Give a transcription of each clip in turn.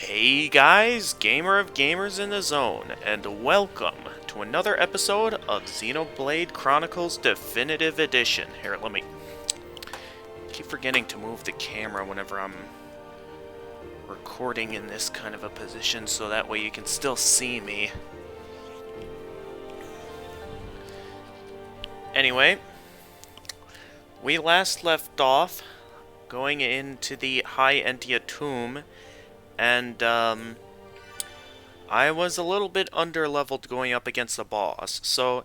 Hey guys, gamer of gamers in the zone, and welcome to another episode of Xenoblade Chronicles Definitive Edition. Here, let me keep forgetting to move the camera whenever I'm recording in this kind of a position so that way you can still see me. Anyway, we last left off going into the High Entia tomb. And, I was a little bit under-leveled going up against the boss. So,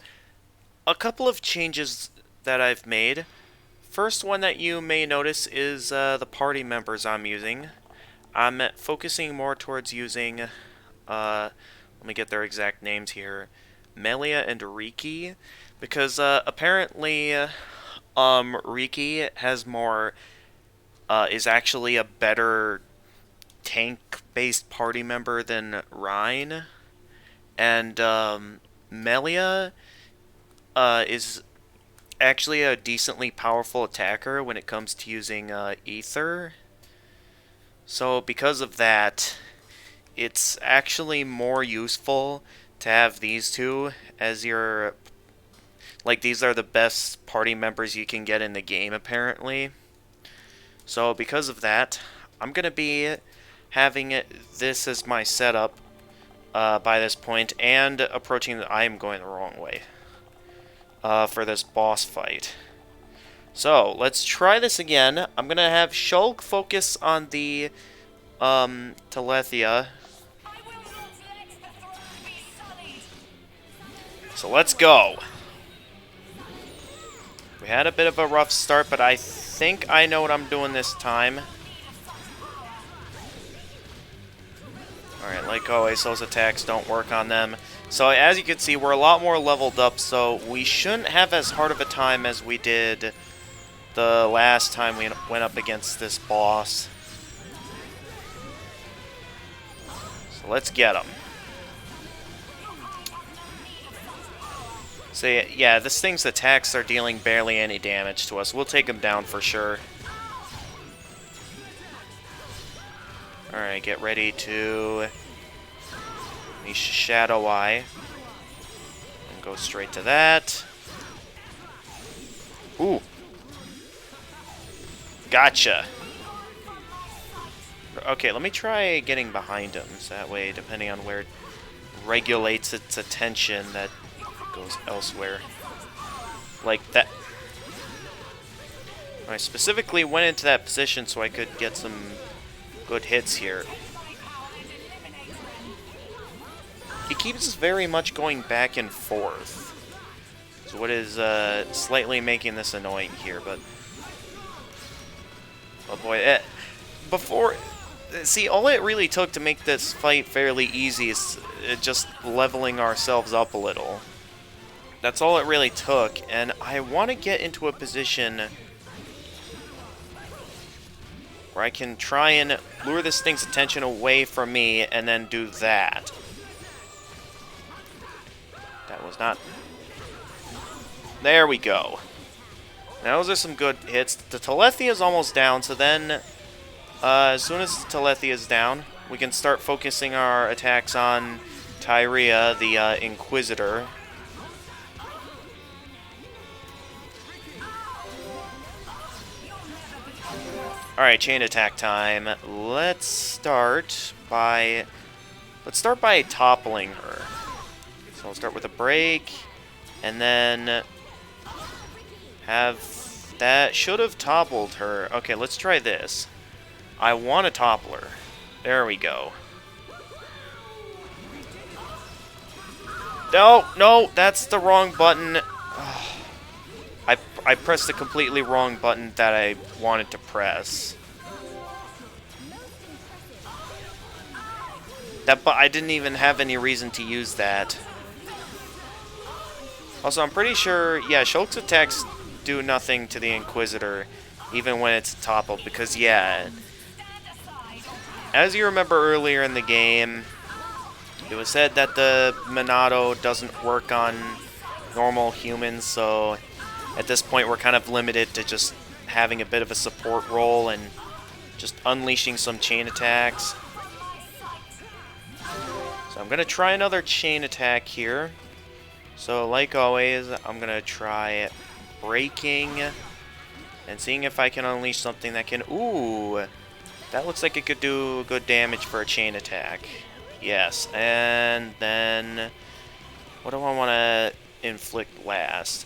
a couple of changes that I've made. First one that you may notice is the party members I'm using. I'm focusing more towards using, let me get their exact names here, Melia and Riki. Because, apparently, Riki has more, is actually a better tank-based party member than Rhine, and Melia is actually a decently powerful attacker when it comes to using ether. So because of that, it's actually more useful to have these two as your, like, these are the best party members you can get in the game apparently. So because of that, I'm gonna be having this as my setup by this point, and approaching I am going the wrong way for this boss fight. So, let's try this again. I'm going to have Shulk focus on the Telethia. So let's go. We had a bit of a rough start, but I think I know what I'm doing this time. Alright, like always, those attacks don't work on them. So as you can see, we're a lot more leveled up, so we shouldn't have as hard of a time as we did the last time we went up against this boss. So let's get him. So yeah, this thing's attacks are dealing barely any damage to us. We'll take him down for sure. Alright, get ready to Shadow Eye. And go straight to that. Ooh. Gotcha. Okay, let me try getting behind him. So that way, depending on where it regulates its attention, that goes elsewhere. Like that. I specifically went into that position so I could get some good hits here. He keeps very much going back and forth. So what is slightly making this annoying here, but oh boy, before see, all it really took to make this fight fairly easy is just leveling ourselves up a little. That's all it really took, and I want to get into a position where I can try and lure this thing's attention away from me and then do that. That was not... There we go. Now those are some good hits. The Telethia is almost down, so then as soon as the Telethia is down, we can start focusing our attacks on Tyria, the Inquisitor. Alright, chain attack time. Let's start by toppling her. So I'll start with a break, and then have that should have toppled her. Okay, let's try this. I want to topple her. There we go. No, no, that's the wrong button. I pressed the completely wrong button that I wanted to press. I didn't even have any reason to use that. Also, I'm pretty sure, yeah, Shulk's attacks do nothing to the Inquisitor, even when it's toppled, because, yeah, as you remember earlier in the game, it was said that the Monado doesn't work on normal humans, so at this point we're kind of limited to just having a bit of a support role and just unleashing some chain attacks. So I'm gonna try another chain attack here. So like always, I'm gonna try breaking and seeing if I can unleash something that can... Ooh! That looks like it could do good damage for a chain attack. Yes, and then... What do I want to inflict last?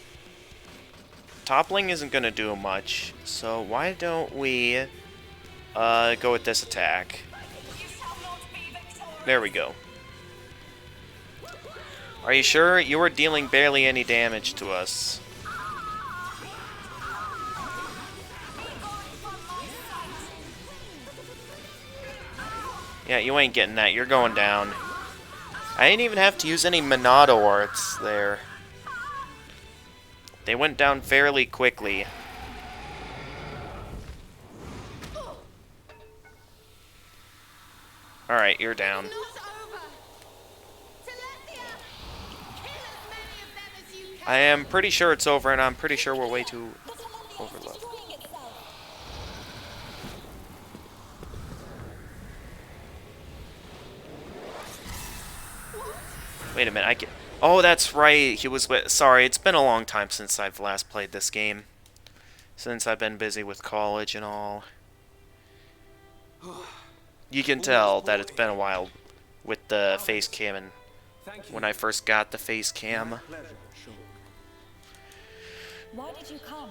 Toppling isn't gonna do much, so why don't we go with this attack? There we go. Are you sure? You were dealing barely any damage to us. Yeah, you ain't getting that. You're going down. I didn't even have to use any Monado arts there. They went down fairly quickly. Alright, you're down. I am pretty sure it's over, and I'm pretty sure we're way too overloaded. Wait a minute, I get... Oh, that's right, he was with... Sorry, it's been a long time since I've last played this game. Since I've been busy with college and all. You can tell that it's been a while with the face cam and when I first got the face cam. Why did you come?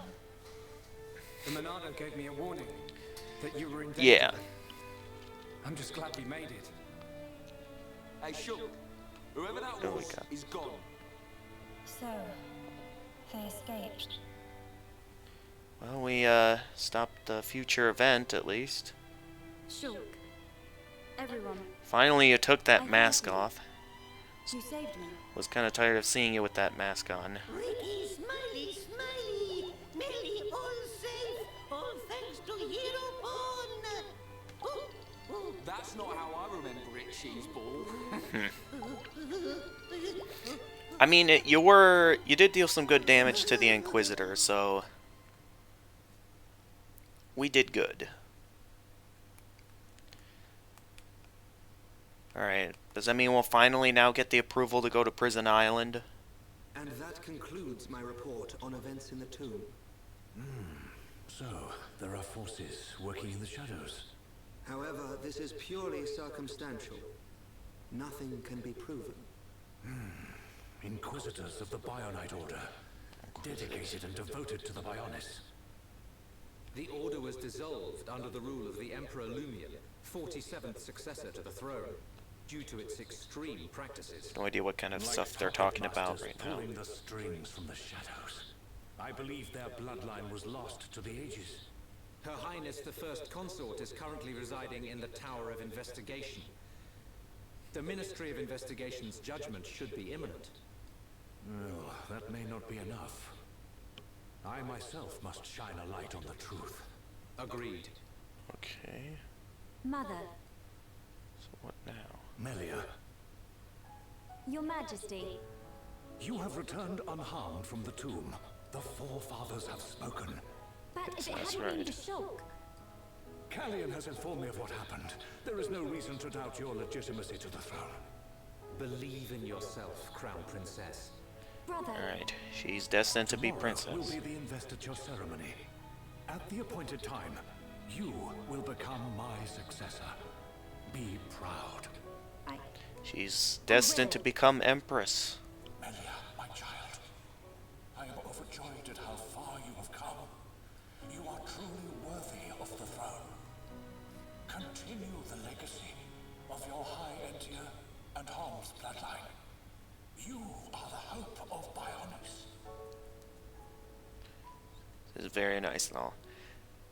The Monado gave me a warning that you were in danger. Yeah. I'm just glad we made it. Hey, Shulk, whoever that was is gone. So, they escaped. Well, we stopped the future event at least. Shulk, everyone. Finally, you took that mask off. You saved me. Was kind of tired of seeing you with that mask on. Ricky, Smiley, Smiley, Melia, all safe, all thanks to Hero Pawn. That's not how I remember it, Cheeseball. I mean, you did deal some good damage to the Inquisitor, so we did good. Alright, does that mean we'll finally now get the approval to go to Prison Island? And that concludes my report on events in the tomb. So, there are forces working in the shadows. However, this is purely circumstantial. Nothing can be proven. Inquisitors of the Bionite Order, dedicated and devoted to the Bionis. The Order was dissolved under the rule of the Emperor Lumion, 47th successor to the throne, due to its extreme practices. No idea what kind of stuff they're talking about right now. Pulling the strings from the shadows. I believe their bloodline was lost to the ages. Her Highness the First Consort is currently residing in the Tower of Investigation. The Ministry of Investigation's judgment should be imminent. Well, that may not be enough. I myself must shine a light on the truth. Agreed. Okay, Mother, so what now? Melia, Your Majesty. you have returned unharmed from the tomb. The forefathers have spoken. But if it That's hadn't been right. for Shulk, Callian has informed me of what happened. There is no reason to doubt your legitimacy to the throne. Believe in yourself, Crown Princess. brother. Alright, she's destined to be Tomorrow princess. will be the investiture ceremony. At the appointed time, you will become my successor. Be proud. She's destined to become empress. Melia, my child, I am overjoyed at how far you have come. You are truly worthy of the throne. Continue the legacy of your High Entia and Holmes bloodline. You are the hope of Bionis. This is very nice and all.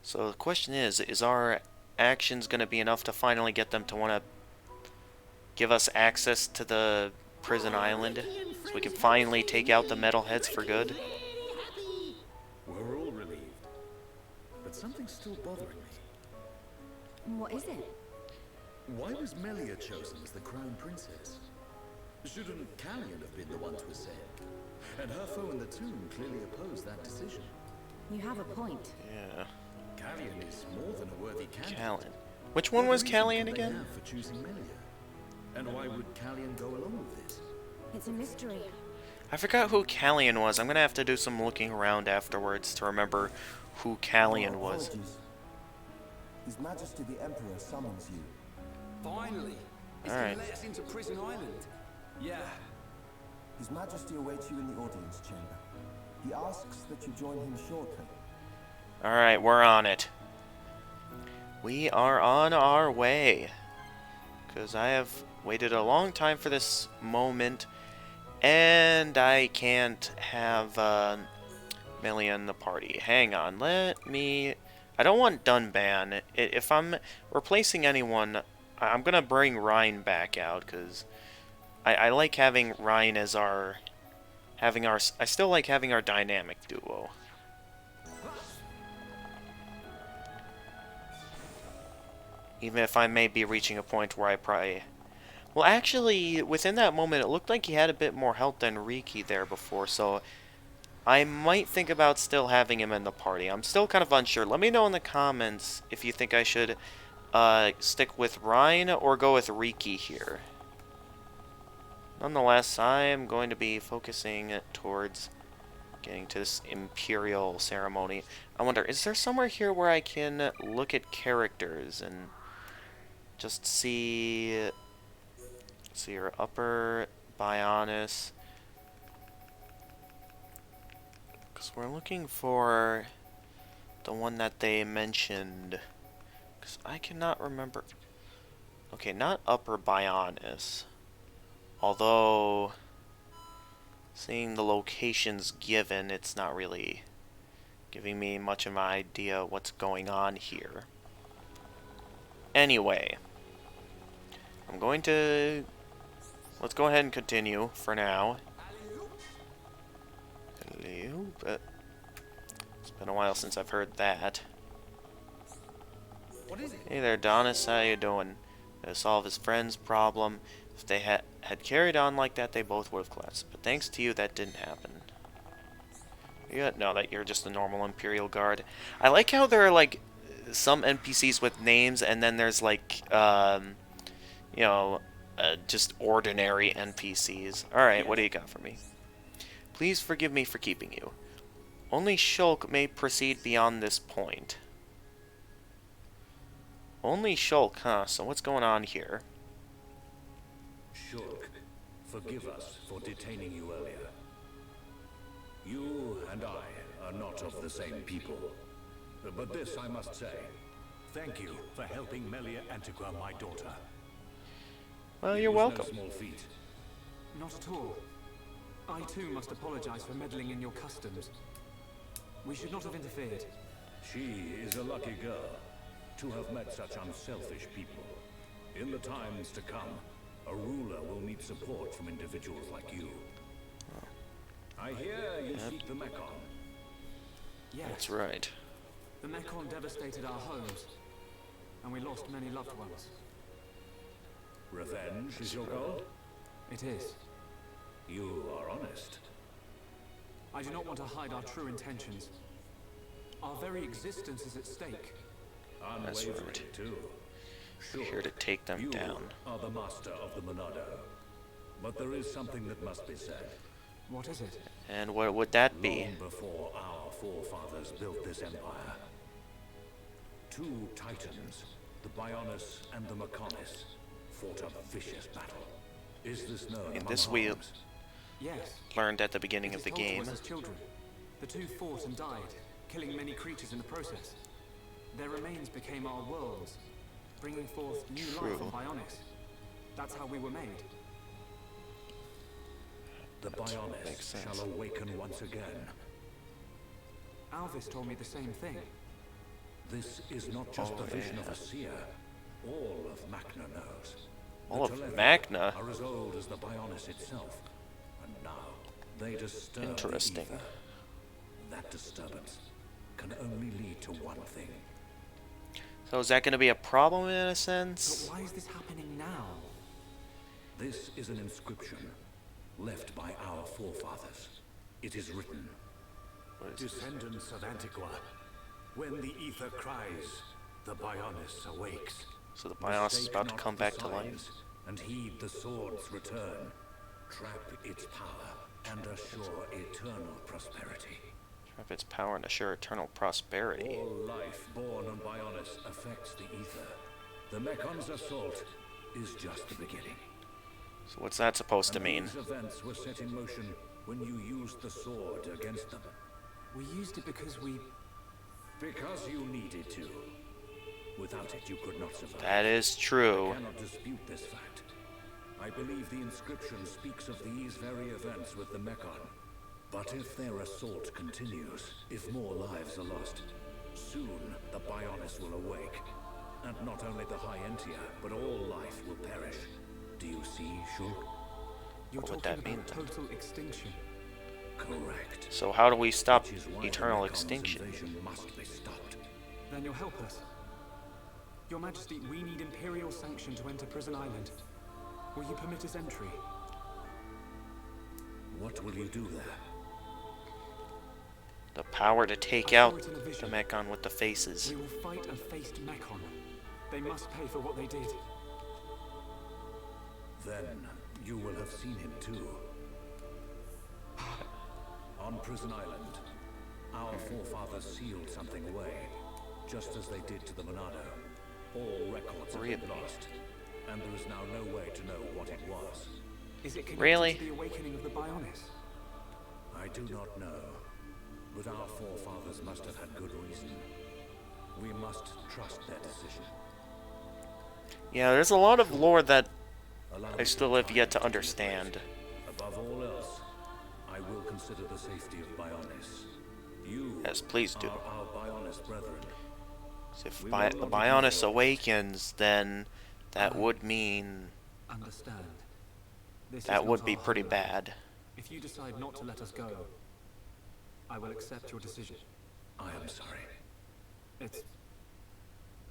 So the question is our actions going to be enough to finally get them to want to give us access to the prison island so we can finally take out the metalheads for good? We're all relieved. But something's still bothering me. What is it? Why was Melia chosen as the crown princess? Shouldn't Callian have been the one to ascend? And her foe in the tomb clearly opposed that decision. You have a point. Yeah. Callian is more than a worthy candidate. Callan. Which one was What reason Callan could they again? have for choosing Melia? And why would Callion go along with this? It's a mystery. I forgot who Callion was. I'm gonna have to do some looking around afterwards to remember who Callion was. Apologies. His Majesty the Emperor summons you. Finally! He's All right. gonna let us into Prison Island. Yeah. His Majesty awaits you in the audience chamber. He asks that you join him shortly. Alright, we're on it. We are on our way. Because I have waited a long time for this moment. And I can't have Melia in the party. Hang on, let me... I don't want Dunban. If I'm replacing anyone, I'm gonna bring Ryan back out, because I like having Ryan as our... I still like having our dynamic duo. Even if I may be reaching a point where I probably... Well, actually, within that moment, it looked like he had a bit more health than Riki there before, so I might think about still having him in the party. I'm still kind of unsure. Let me know in the comments if you think I should stick with Ryan or go with Riki here. Nonetheless, I am going to be focusing towards getting to this Imperial ceremony. I wonder, is there somewhere here where I can look at characters and just see your upper Bionis? Because we're looking for the one that they mentioned. Because I cannot remember. Okay, not upper Bionis. Although, seeing the locations given, it's not really giving me much of an idea what's going on here. Anyway, I'm going to... Let's go ahead and continue for now. Hello, but it's been a while since I've heard that. What is it? Hey there, Donis, how you doing? Gonna solve his friend's problem. If they had carried on like that, they both would have collapsed. But thanks to you, that didn't happen. Yeah, no, that you're just a normal Imperial Guard. I like how there are, like, some NPCs with names, and then there's, like, you know, just ordinary NPCs. Alright, what do you got for me? Please forgive me for keeping you. Only Shulk may proceed beyond this point. Only Shulk, huh? So what's going on here? Shulk, forgive us for detaining you earlier. You and I are not of the same people. But this I must say. Thank you for helping Melia Antiqua, my daughter. Well, you're welcome. No small feat. Not at all. I too must apologize for meddling in your customs. We should not have interfered. She is a lucky girl to have met such unselfish people. In the times to come, a ruler will need support from individuals like you. I hear you seek the Mekon. Yes. That's right. The Mekon devastated our homes, and we lost many loved ones. Revenge is your goal? It is. You are honest. I do not want to hide our true intentions. Our very existence is at stake. That's Unwavering, right. too. We're here to take them You down. are the master of the Monado. But there is something that must be said. What is it? And what would that be? Long before our forefathers built this empire, two titans, the Bionis and the Mechonis, fought a vicious battle. Is this known In among this we Harms? Yes. learned at the beginning It of is the told to game. us as children. The two fought and died, killing many creatures in the process. Their remains became our worlds, bringing forth new life in True. Bionis. That's how we were made. The Makes Bionis sense. shall awaken once again. Alvis told me the same thing. This is not just Oh, the vision of yeah. a seer. All of Macna knows. All The of Telethi Magna? are as old as the Bionis itself. And now, they disturb the Interesting. ether. That disturbance can only lead to one thing. So is that going to be a problem in a But sense? why is this happening now? This is an inscription left by our forefathers. It is written, What is this? Descendants of Antiqua, when the ether cries, the Bionis awakes. So the Bionis is Mistake about to not come the back to signs. life? and heed the sword's return. Trap its power and assure eternal prosperity. Trap its power and assure eternal prosperity. All life born on Bionis affects the ether. The Mekon's assault is just the beginning. So what's that supposed to mean? These events were set in motion when you used the sword against them. We used it because we... Because you needed to. Without it, you could not survive. That is true. I cannot dispute this fact. I believe the inscription speaks of these very events with the Mekon. But if their assault continues, if more lives are lost, soon the Bionis will awake. And not only the Hyentia, but all life will perish. Do you see, Shulk? You're What would talking that mean, about then? total extinction. Correct. So how do we stop Which is why eternal the Mekon's extinction? invasion must be stopped. Then you'll help us. Your Majesty, we need Imperial sanction to enter Prison Island. Will you permit us entry? What will you do there? The power to take I saw out it in a the vision. Mekon with the faces. We will fight a faced Mekon. They must pay for what they did. Then you will have seen him too. On Prison Island, our forefathers sealed something away, just as they did to the Monado. All records have been lost, and there is now no way to know what it was. Is it connected Really? to the awakening of the Bionis? I do not know, but our forefathers must have had good reason. We must trust their decision. Yeah, there's a lot of lore that Allow I me still to have guide yet to you understand. Above all else, I will consider the safety of Bionis. You Yes, please do. are our Bionis brethren. If We the will not Bionis ignore. awakens, then that would mean Understand. This is that not would be our pretty home. bad. If you decide not to let us go, I will accept your decision. I am sorry. It's...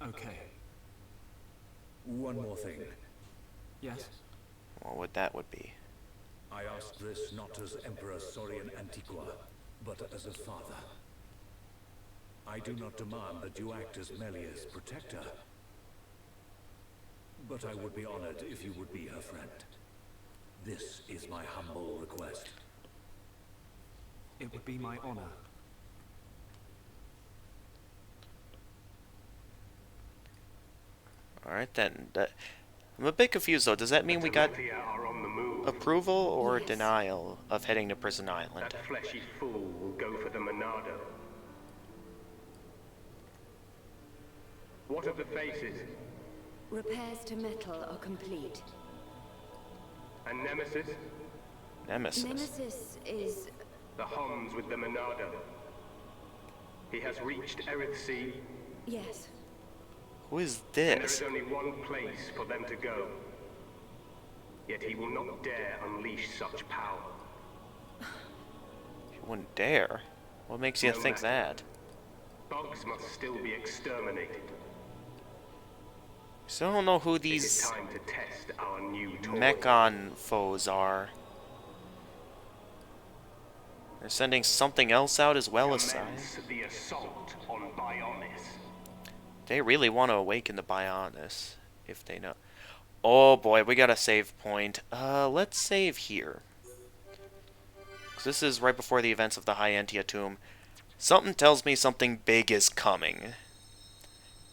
okay. One more thing. Yes? What that would be. I ask this not as Emperor Saurian Antiqua, but as a father. I do not demand that you act as Melia's protector, but I would be honored if you would be her friend. This is my humble request. It would be my honor. Alright then. I'm a bit confused though. Does that mean we got Are on the move. approval or Yes. denial of heading to Prison Island? That fleshy fool will go for the Monado. What of the faces? Repairs to metal are complete. And Nemesis? Nemesis. Nemesis is... The Homs with the Monado. He has reached Erith Sea, yes. Who is and there this? is only one place for them to go. Yet he will not dare unleash such power. You wouldn't dare. What makes you No think matter. that? Bugs must still be exterminated. So I don't know who It is these time to test our new toy. Mekon foes are. They're sending something else out as well as Sai. Commence the assault on Bionis. They really want to awaken the Bionis, if they know. Oh boy, we got a save point. Let's save here. 'Cause this is right before the events of the Hyentia tomb. Something tells me something big is coming.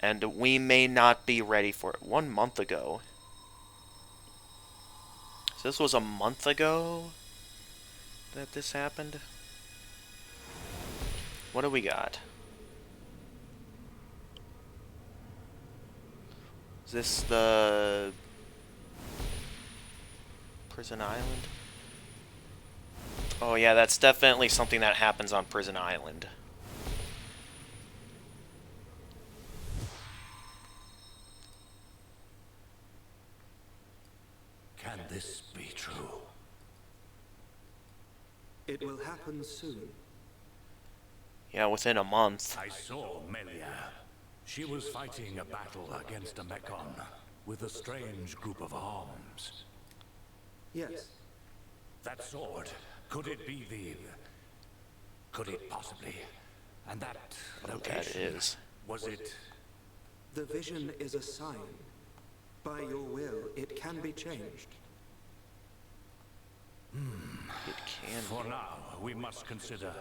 And we may not be ready for it. 1 month ago. So this was a month ago that this happened? What do we got? Is this the Prison Island? Oh yeah, that's definitely something that happens on Prison Island. Can this be true? It will happen soon. Yeah, within a month. I saw Melia. She was fighting a battle against a Mekon with a strange group of arms. Yes. That sword, could it be the... Could it possibly... And that What that location, is. was it... The vision is a sign, but by your will, it can be changed. It can For be. now, we must consider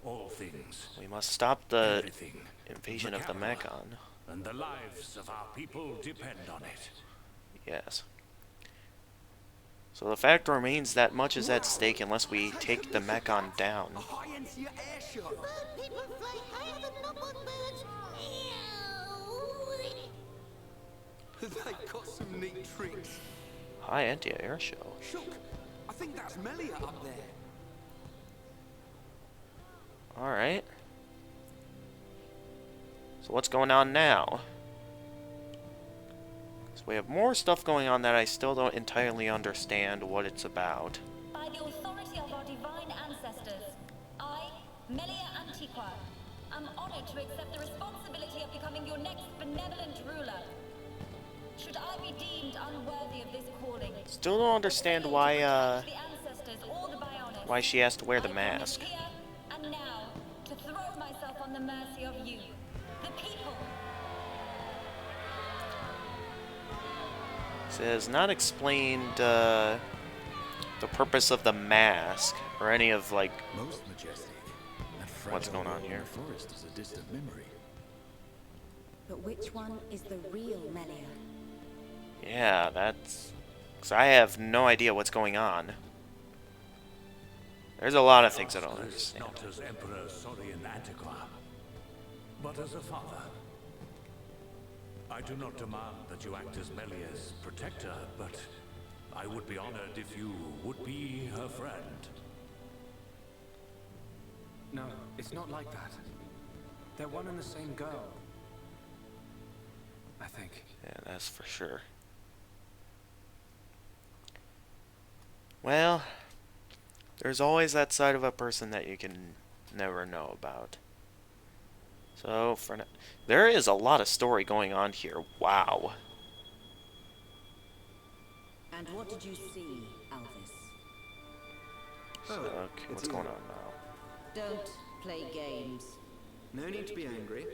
all things. We must stop the Everything. invasion The of the camera. Mechon. And the lives of our people depend on it. Yes. So the fact remains that much is at stake unless we take the Mechon down. A high-end airship. Bird people fly higher than newborn birds. They've got some neat tricks. High anti-air show. Shook, I think that's Melia up there. Alright. So what's going on now? So we have more stuff going on that I still don't entirely understand what it's about. By the authority of our divine ancestors, I, Melia Antiqua, am honored to accept the responsibility of becoming your next benevolent ruler. Should I be deemed unworthy of this calling, Still don't understand why the ancestors or the Bionis, why she has to wear the I promise mask. here and now to throw myself on the mercy of you, the people. It has not explained the purpose of the mask or any of like Most majestic. That what's fragile going on wall in here. the forest is a distant memory. But which one is the real Melia? Yeah, that's... Because I have no idea what's going on. There's a lot of things I don't Ask this understand. not as Emperor Sorian Antiqua, but as a father. I do not demand that you act as Melia's protector, but I would be honored if you would be her friend. No, it's not like that. They're one and the same girl. I think. Yeah, that's for sure. Well, there's always that side of a person that you can never know about. So, for now, there is a lot of story going on here. Wow. And what did you see, Alvis? So, okay, it's what's you. going on now? Don't play games. No need to be angry.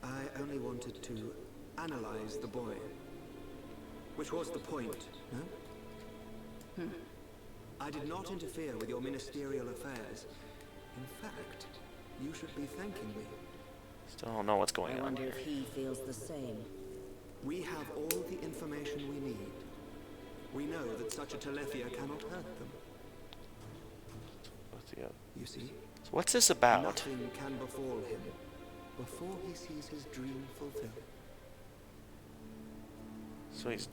I only wanted to analyze the boy. Which was the point, no? I did not interfere with your ministerial affairs. In fact, you should be thanking me. Still don't know what's going I on wonder here. if he feels the same. We have all the information we need. We know that such a Telethia cannot hurt them. You see? So what's this about? Nothing can befall him before he sees his dream fulfilled. So he's...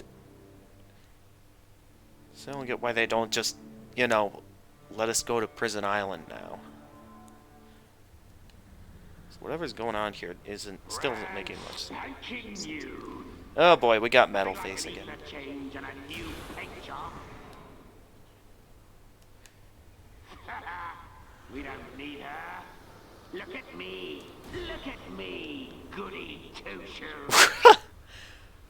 So I don't get why they don't just, you know, let us go to Prison Island now. So whatever's going on here still isn't making much sense. Oh boy, we got Metal Face again. Change and a new picture. We don't need her. Look at me. Look at me, goody two-shoes.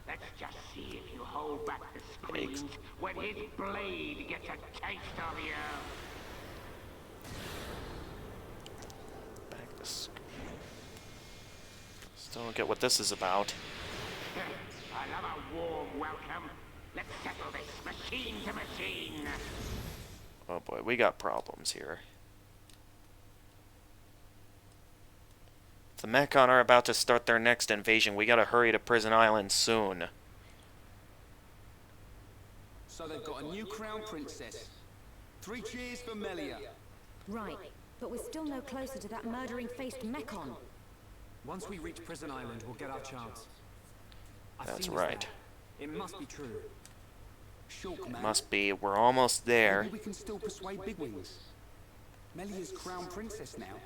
Let's just see if you hold back the screams when his blade gets a taste of you. Back this. Still don't get what this is about. Another warm welcome. Let's settle this machine to machine. Oh boy, we got problems here. If the Mechon are about to start their next invasion, we gotta hurry to Prison Island soon. So they've got a new crown princess. 3 cheers for Melia. Right, but we're still no closer to that murdering-faced Mechon. Once we reach Prison Island, we'll get our chance. I've That's seen his right. dad. It must be true. Shulk, man. Must be. We're almost there. Maybe we can still persuade bigwings. Melia's crown princess now.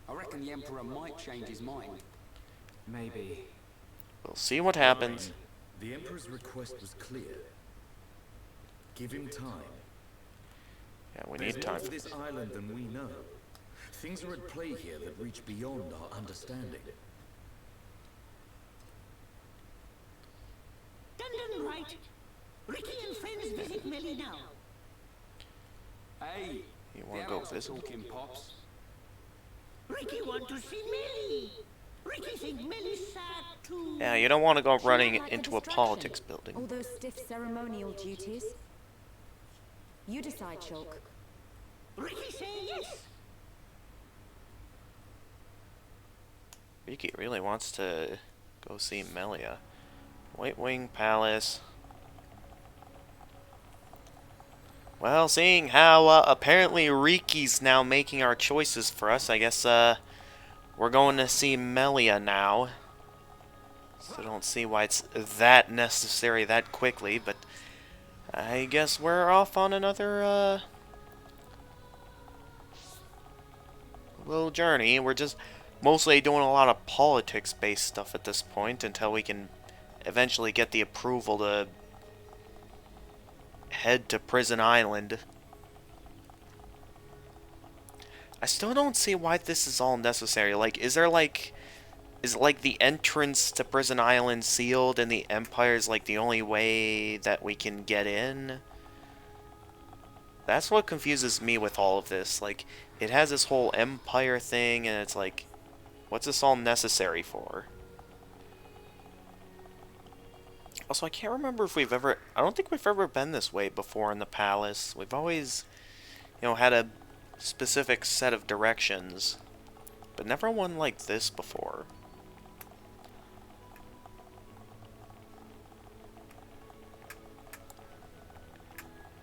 I reckon the Emperor might change his mind. Maybe. We'll see what happens. The Emperor's request was clear. Give him time. Yeah, we There's need more time. to this island than we know. Things are at play here that reach beyond our understanding. Done right. Ricky and friends visit Melia now. Hey, You the wanna go adults are visit? talking, Pops. Ricky want to see Melia. Ricky think Melia's sad too. Yeah, you don't want to go She running might like the into a distraction. politics building. All those stiff ceremonial duties. You decide, Shulk. Ricky say yes. Riki really wants to go see Melia. White Wing Palace. Well, seeing how apparently Riki's now making our choices for us, I guess we're going to see Melia now. So I don't see why it's that necessary that quickly, but I guess we're off on another little journey. We're just mostly doing a lot of politics-based stuff at this point until we can eventually get the approval to head to Prison Island. I still don't see why this is all necessary. Like, is it like the entrance to Prison Island sealed and the Empire's like the only way that we can get in? That's what confuses me with all of this. Like, it has this whole Empire thing, and it's like, what's this all necessary for? Also, I can't remember if we've ever... I don't think we've ever been this way before in the palace. We've always, you know, had a specific set of directions, but never one like this before.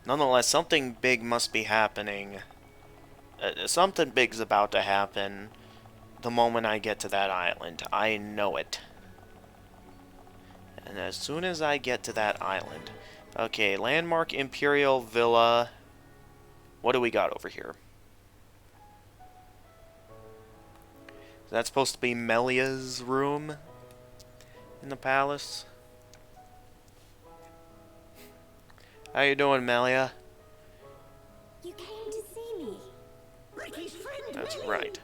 Nonetheless, something big must be happening. Something big's about to happen the moment I get to that island. I know it. And as soon as I get to that island... Okay, Landmark Imperial Villa. What do we got over here? Is that supposed to be Melia's room in the palace? How you doing, Melia? You came to see me. Ricky's friend. That's Melia. right.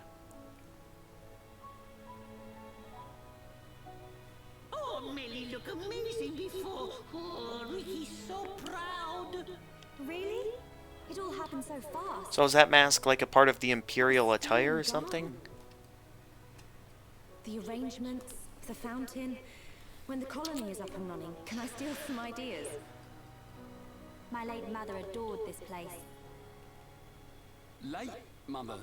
Oh, Melia look amazing before. Oh, Ricky's so proud. Really? It all happened so fast. So is that mask like a part of the Imperial attire or something? The arrangements, the fountain. When the colony is up and running, can I steal some ideas? My late mother adored this place. Late, Mother.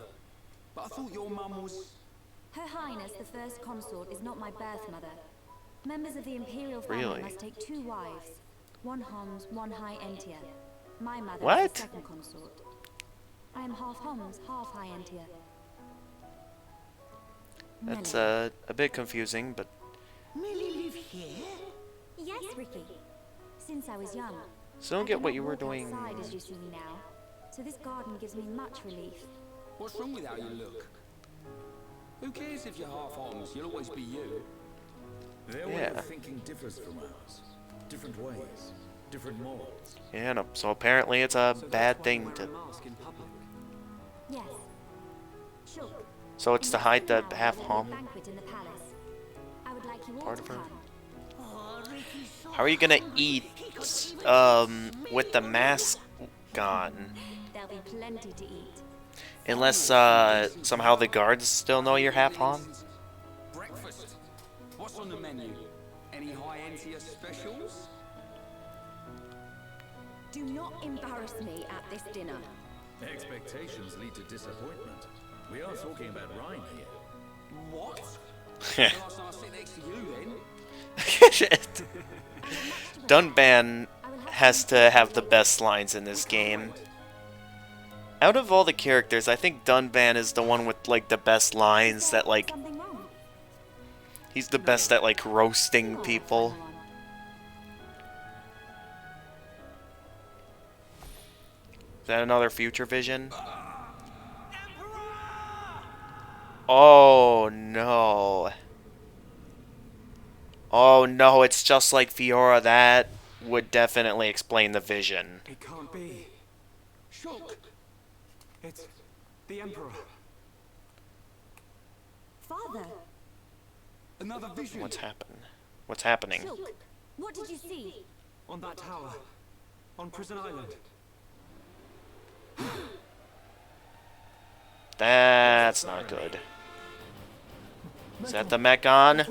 But I thought your mum was... Her Highness, the First Consort, is not my birth mother. Members of the Imperial family Really? must take 2 wives. One Homs, one High Entia. My mother What? is the second consort. I am half Homs, half High Entia. That's Melia. a bit confusing, but Melia live here? Yes, Ricky. Since I was young. still don't I get what cannot you were walk doing. outside as you see me now. So this garden gives me much relief. What's wrong with how you look? Who cares if you're half Homs? You'll always be you. Their way Yeah. of thinking differs from ours. Different ways, different morals. Yeah, no, so apparently it's a So that's bad why thing you wear to... a mask in public. Yes. Sure. So it's to hide the half home Hom banquet in the palace. I would like you all part to of her. come. Oh, Ricky's so How are you gonna hungry. eat, He could even with the mask gone? There'll be plenty to eat. Unless, somehow the guards still know you're half Hom? Breakfast. What's on the menu? Any High Entia specials? Do not embarrass me at this dinner. Expectations lead to disappointment. We are talking about Rhine here. What? Last time I sit next to you then. Dunban has to have the best lines in this game. Out of all the characters, I think Dunban is the one with, like, the best lines that, like, Something wrong? he's the best at, like, roasting Oh, people. funny one. Is that another future vision? Oh, no. Oh, no, it's just like Fiora. That would definitely explain the vision. It can't be. Shock. It's the Emperor. Father, Another vision. What's happened? What's happening? Shulk, what did you see? On that tower. On Prison Island. That's not good. Is that the Mechon?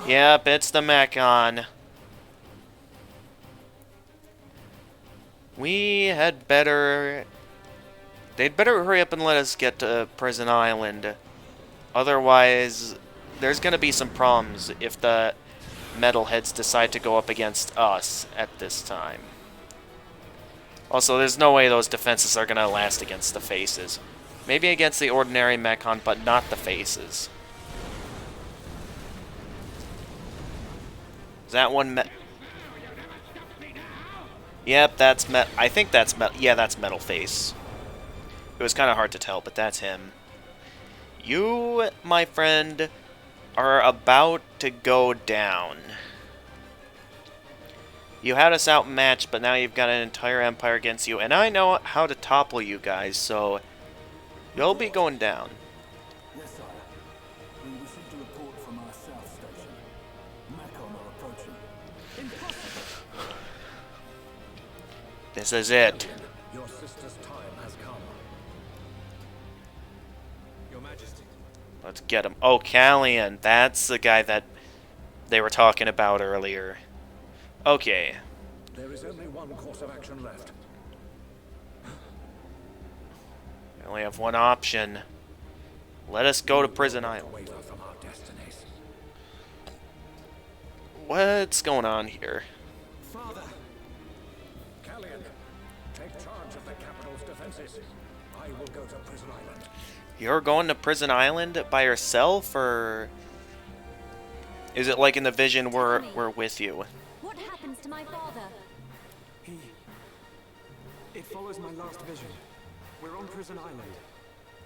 Yep, it's the Mechon. We had better... They'd better hurry up and let us get to Prison Island. Otherwise, there's gonna be some problems if the metalheads decide to go up against us at this time. Also, there's no way those defenses are gonna last against the faces. Maybe against the ordinary Mechon, but not the faces. Is that one Yep, that's I think that's yeah, that's Metal Face. It was kind of hard to tell, but that's him. You, my friend, are about to go down. You had us outmatched, but now you've got an entire empire against you, and I know how to topple you guys, so you'll be going down. Yes, sire. We received a report from our south station. Mechon are approaching. Impossible! This is it. Your sister's time has come. Your Majesty. Let's get him. Oh, Callian. That's the guy that they were talking about earlier. Okay. There is only one course of action left. We only have one option. Let us go to Prison Island. Waver from our destinies. What's going on here? Father! Callian, take charge of the capital's defenses. I will go to Prison Island. You're going to Prison Island by yourself, or is it like in the vision we're with you? What happens to my father? It follows my last vision. We're on Prison Island.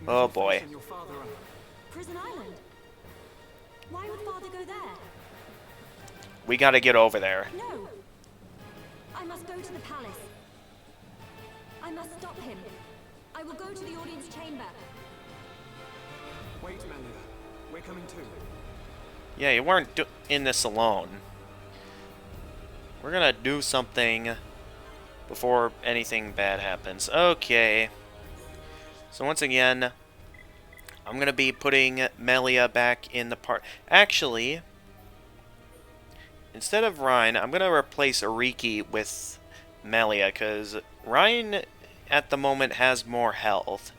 Oh boy. Your father Prison Island? Why would father go there? We gotta get over there. No! I must go to the palace. I must stop him. I will go to the audience chamber. Wait, Melia. We're coming too. Yeah, you weren't in this alone. We're gonna do something before anything bad happens. Okay. So once again, I'm gonna be putting Melia back in the part. Actually, instead of Ryan, I'm gonna replace Ariki with Melia, because Ryan at the moment has more health,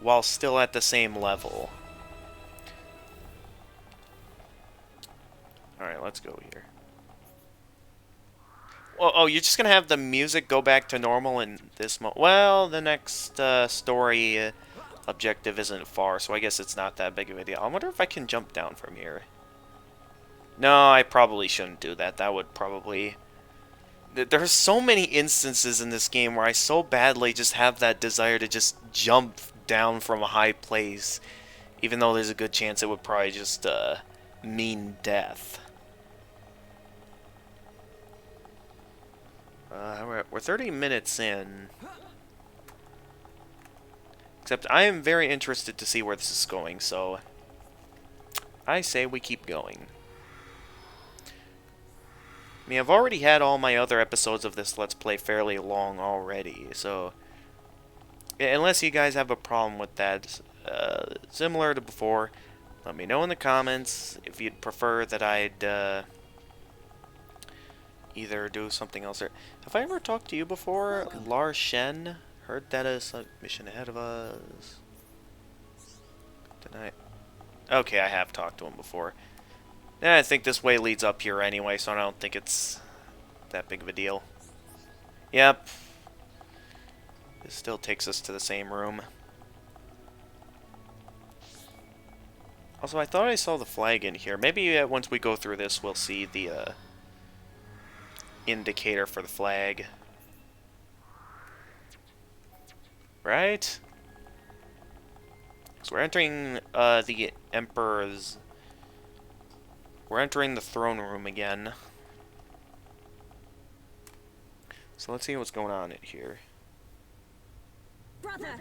while still at the same level. Alright, let's go here. Oh, you're just gonna have the music go back to normal in this well, the next story objective isn't far, so I guess it's not that big of a deal. I wonder if I can jump down from here. No, I probably shouldn't do that. That would probably... There's so many instances in this game where I so badly just have that desire to just jump down from a high place, even though there's a good chance it would probably just mean death. We're 30 minutes in. Except I am very interested to see where this is going, so I say we keep going. I mean, I've already had all my other episodes of this Let's Play fairly long already, so unless you guys have a problem with that, similar to before, let me know in the comments if you'd prefer that I'd either do something else. Or have I ever talked to you before, Lar Shen? Heard that is a mission ahead of us. Did I? Okay, I have talked to him before. I think this way leads up here anyway, so I don't think it's that big of a deal. Yep. This still takes us to the same room. Also, I thought I saw the flag in here. Maybe once we go through this, we'll see the indicator for the flag. Right? So we're entering the Emperor's... We're entering the throne room again. So let's see what's going on in here. Brother!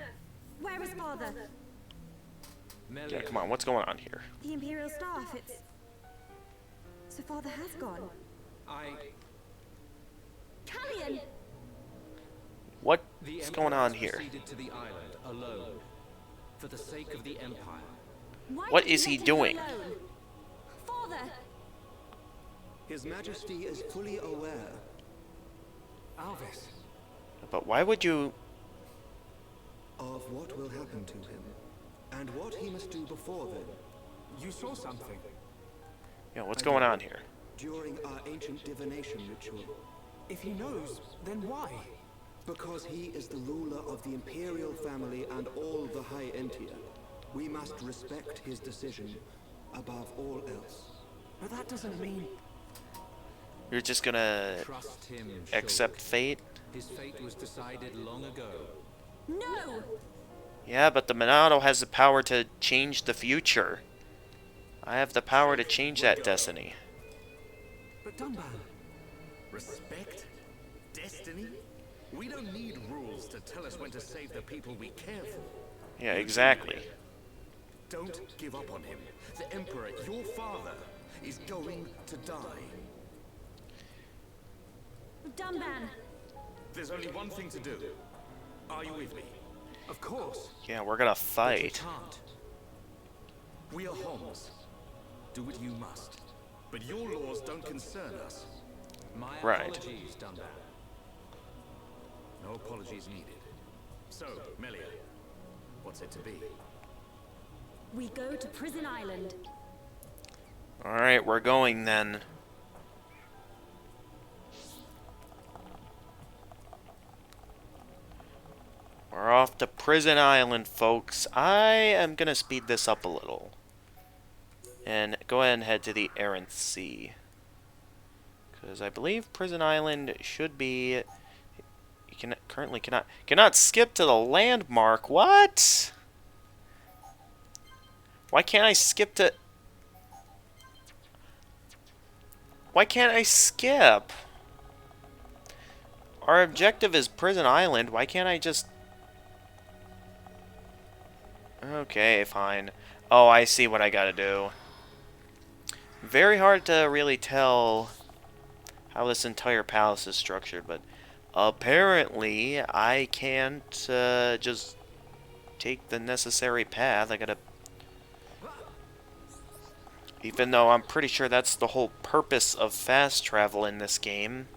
Where is father? Yeah, come on, what's going on here? The Imperial staff, it's... So father has gone. Callian! What's going on here? Proceeded to the island alone, for the sake of the Empire. Why What did you is he let him go doing? alone? Father! His Majesty is fully aware. Alvis. But why would you... Of what will happen to him, and what he must do before then. You saw something. Yeah, what's going on here? During our ancient divination ritual. If he knows, then why? Because he is the ruler of the Imperial family and all the High Entia. We must respect his decision above all else. But that doesn't mean... You're just gonna Trust him, accept fate? His fate was decided long ago. No! Yeah, but the Monado has the power to change the future. I have the power to change that destiny. But Dunban... Respect? Destiny? We don't need rules to tell us when to save the people we care for. Yeah, exactly. Don't give up on him. The Emperor, your father, is going to die. Dunban! There's only one thing to do. Are you with me? Of course. Yeah, we're gonna But you fight. can't. We are Homs. Do what you must. But your laws don't concern us. My Right. apologies, Dunban. No apologies needed. So, Melia, what's it to be? We go to Prison Island. Alright, we're going then. We're off to Prison Island, folks. I am gonna speed this up a little. And go ahead and head to the Errant Sea. Because I believe Prison Island should be... You currently cannot skip to the landmark. What? Why can't I skip to... Why can't I skip? Our objective is Prison Island. Why can't I just... Okay, fine. Oh, I see what I gotta do. Very hard to really tell how this entire palace is structured, but apparently I can't just take the necessary path. I gotta... Even though I'm pretty sure that's the whole purpose of fast travel in this game.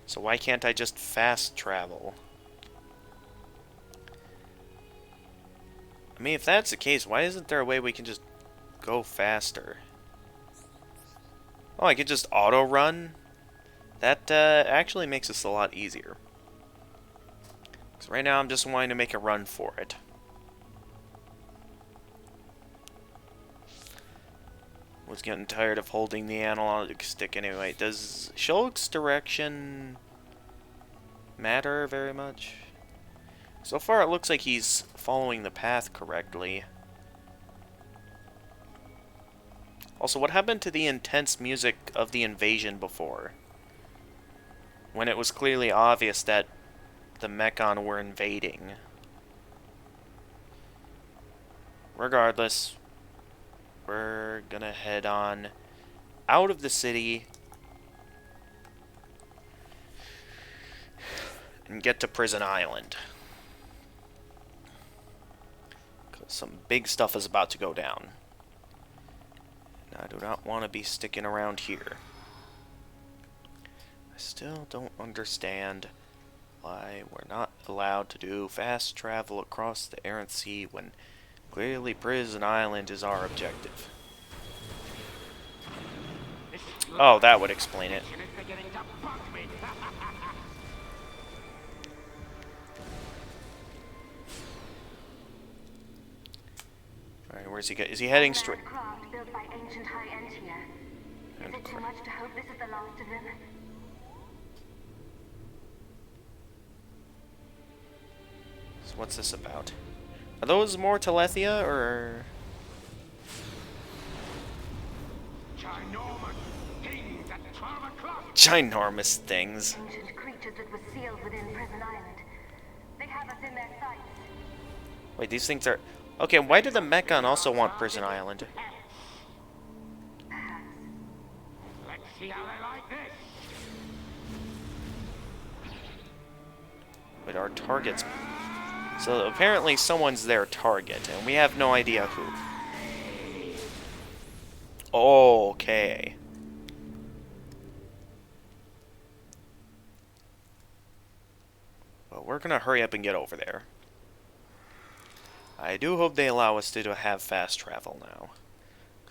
So why can't I just fast travel? I mean, if that's the case, why isn't there a way we can just go faster? Oh, I could just auto-run? That actually makes this a lot easier. Because right now I'm just wanting to make a run for it. Was getting tired of holding the analog stick anyway. Does Shulk's direction matter very much? So far it looks like he's following the path correctly. Also, what happened to the intense music of the invasion before? When it was clearly obvious that the Mechon were invading. Regardless, we're gonna head on out of the city and get to Prison Island. Because some big stuff is about to go down. And I do not want to be sticking around here. I still don't understand why we're not allowed to do fast travel across the Errant Sea when clearly Prison Island is our objective. Oh, that would explain it. Alright, where's he go? Is he heading straight? Craft built by ancient High Entia. Is it too much to hope this is the last of them? So what's this about? Are those more Telethia, or... Ginormous things. Ancient creatures that were sealed within Prison Island. They have us in their sights. Wait, these things are... Okay, why did the Mechon also want Prison Island? Let's see how they like this. Wait, our targets... So apparently someone's their target, and we have no idea who. Okay. Well, we're gonna hurry up and get over there. I do hope they allow us to have fast travel now.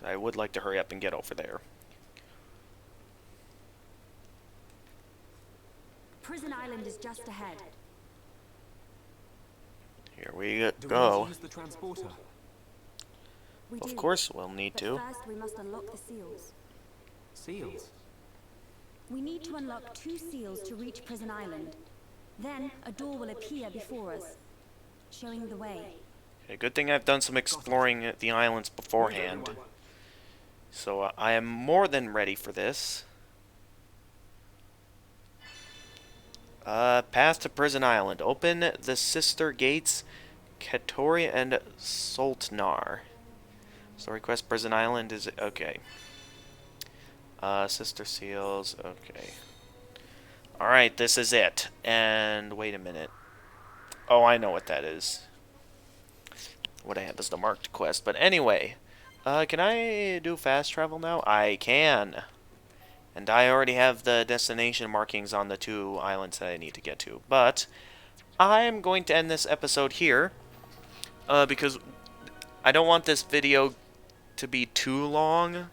I would like to hurry up and get over there. Prison Island is just ahead. Here we Do we go. use the transporter? We Of do, course we'll need but to. first we must unlock the seals. Seals? We need to unlock 2 seals to reach Prison Island. Then a door will appear before us, showing the way. A good thing I've done some exploring at the islands beforehand. So I am more than ready for this. Path to Prison Island. Open the sister gates, Katori and Soltnar. So request Prison Island is okay. Sister seals. Okay. All right, this is it. And wait a minute. Oh, I know what that is. What I have is the marked quest. But anyway, can I do fast travel now? I can. And I already have the destination markings on the 2 islands that I need to get to. But I'm going to end this episode here. Because I don't want this video to be too long.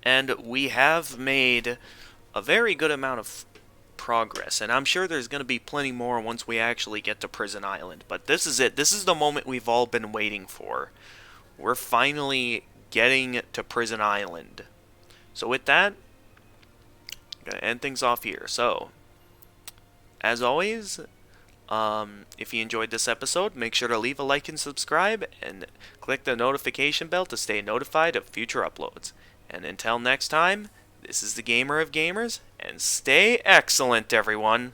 And we have made a very good amount of progress. And I'm sure there's going to be plenty more once we actually get to Prison Island. But this is it. This is the moment we've all been waiting for. We're finally getting to Prison Island. So with that, I'm going to end things off here. So, as always, if you enjoyed this episode, make sure to leave a like and subscribe, and click the notification bell to stay notified of future uploads. And until next time, this is the Gamer of Gamers, and stay excellent, everyone!